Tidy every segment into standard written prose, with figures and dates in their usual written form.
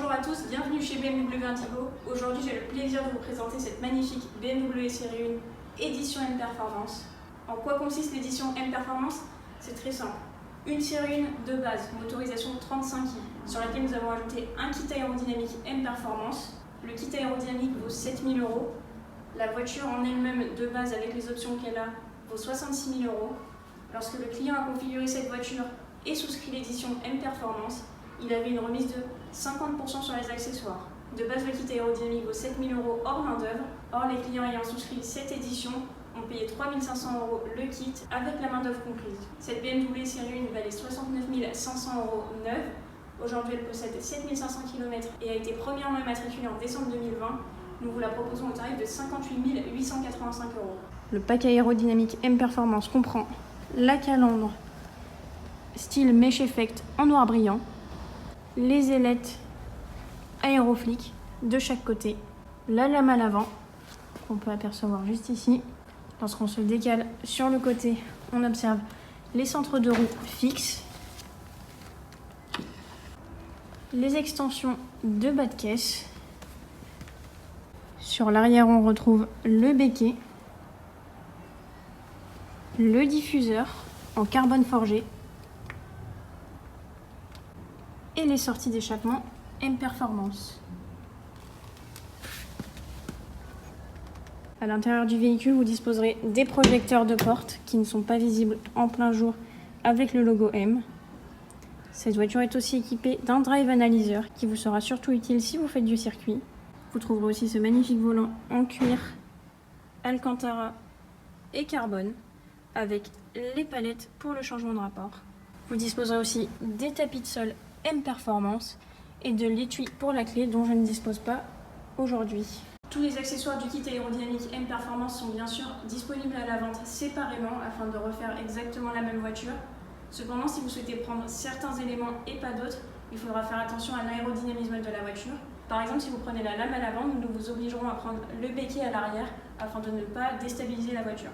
Bonjour à tous, bienvenue chez BMW Indigo. Aujourd'hui, j'ai le plaisir de vous présenter cette magnifique BMW série 1 édition M Performance. En quoi consiste l'édition M Performance? C'est très simple. Une série 1 de base, motorisation 35i, sur laquelle nous avons ajouté un kit aérodynamique M Performance. Le kit aérodynamique vaut 7 000 €. La voiture en elle-même de base, avec les options qu'elle a, vaut 66 000 €. Lorsque le client a configuré cette voiture et souscrit l'édition M Performance, il avait une remise de 50% sur les accessoires. De base, le kit aérodynamique vaut 7 000 € hors main d'œuvre. Or, les clients ayant souscrit cette édition ont payé 3 500 € le kit avec la main d'œuvre comprise. Cette BMW série 1 valait 69 500 € neuve. Aujourd'hui, elle possède 7 500 km et a été premièrement immatriculée en décembre 2020. Nous vous la proposons au tarif de 58 885 €. Le pack aérodynamique M Performance comprend la calandre style Mesh Effect en noir brillant, les ailettes aéroflic de chaque côté, la lame à l'avant qu'on peut apercevoir juste ici. Lorsqu'on se décale sur le côté, on observe les centres de roue fixes, les extensions de bas de caisse. Sur l'arrière, on retrouve le béquet, le diffuseur en carbone forgé et les sorties d'échappement M Performance. À l'intérieur du véhicule, vous disposerez des projecteurs de porte qui ne sont pas visibles en plein jour avec le logo M. Cette voiture est aussi équipée d'un drive analyzer qui vous sera surtout utile si vous faites du circuit. Vous trouverez aussi ce magnifique volant en cuir, Alcantara et carbone avec les palettes pour le changement de rapport. Vous disposerez aussi des tapis de sol M Performance et de l'étui pour la clé dont je ne dispose pas aujourd'hui. Tous les accessoires du kit aérodynamique M Performance sont bien sûr disponibles à la vente séparément afin de refaire exactement la même voiture. Cependant, si vous souhaitez prendre certains éléments et pas d'autres, il faudra faire attention à l'aérodynamisme de la voiture. Par exemple, si vous prenez la lame à l'avant, nous vous obligerons à prendre le béquet à l'arrière afin de ne pas déstabiliser la voiture.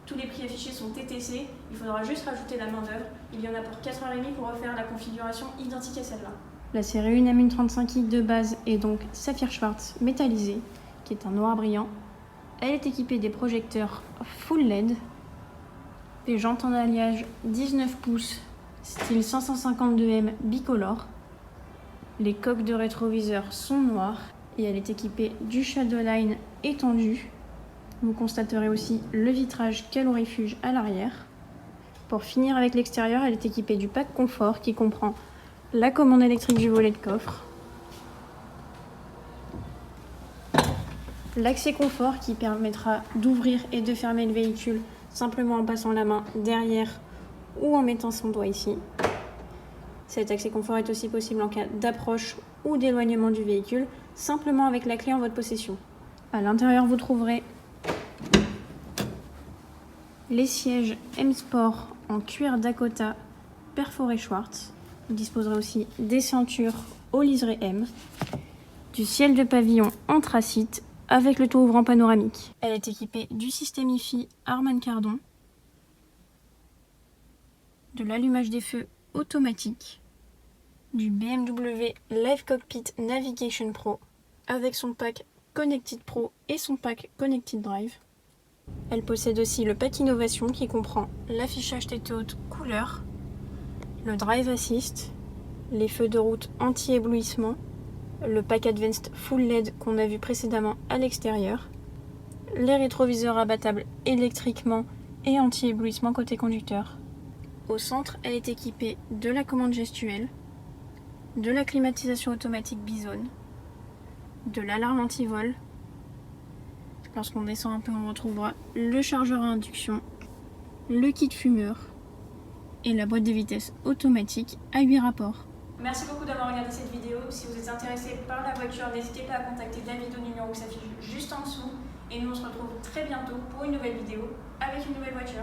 Tous les prix affichés sont TTC, il faudra juste rajouter la main d'œuvre. Il y en a pour 4h30 pour refaire la configuration identique à celle-là. La série 1 M35i de base est donc saphir quartz métallisé, qui est un noir brillant. Elle est équipée des projecteurs full LED, des jantes en alliage 19 pouces style 552M bicolore. Les coques de rétroviseur sont noires et elle est équipée du Shadowline étendu. Vous constaterez aussi le vitrage calorifuge à l'arrière. Pour finir avec l'extérieur, elle est équipée du pack confort qui comprend la commande électrique du volet de coffre, l'accès confort qui permettra d'ouvrir et de fermer le véhicule simplement en passant la main derrière ou en mettant son doigt ici. Cet accès confort est aussi possible en cas d'approche ou d'éloignement du véhicule, simplement avec la clé en votre possession. À l'intérieur, vous trouverez les sièges M Sport en cuir Dakota perforé Schwartz. Vous disposerez aussi des ceintures au liseré M, du ciel de pavillon anthracite avec le toit ouvrant panoramique. Elle est équipée du système IFI Harman Kardon, de l'allumage des feux automatique, du BMW Live Cockpit Navigation Pro avec son pack Connected Pro et son pack Connected Drive. Elle possède aussi le pack Innovation qui comprend l'affichage tête haute couleur, le Drive Assist, les feux de route anti-éblouissement, le pack Advanced Full LED qu'on a vu précédemment à l'extérieur, les rétroviseurs abattables électriquement et anti-éblouissement côté conducteur. Au centre, elle est équipée de la commande gestuelle, de la climatisation automatique Bizone, de l'alarme anti-vol. Lorsqu'on descend un peu, on retrouvera le chargeur à induction, le kit fumeur et la boîte de vitesses automatique à 8 rapports. Merci beaucoup d'avoir regardé cette vidéo. Si vous êtes intéressé par la voiture, n'hésitez pas à contacter David au numéro qui s'affiche juste en dessous. Et nous on se retrouve très bientôt pour une nouvelle vidéo avec une nouvelle voiture.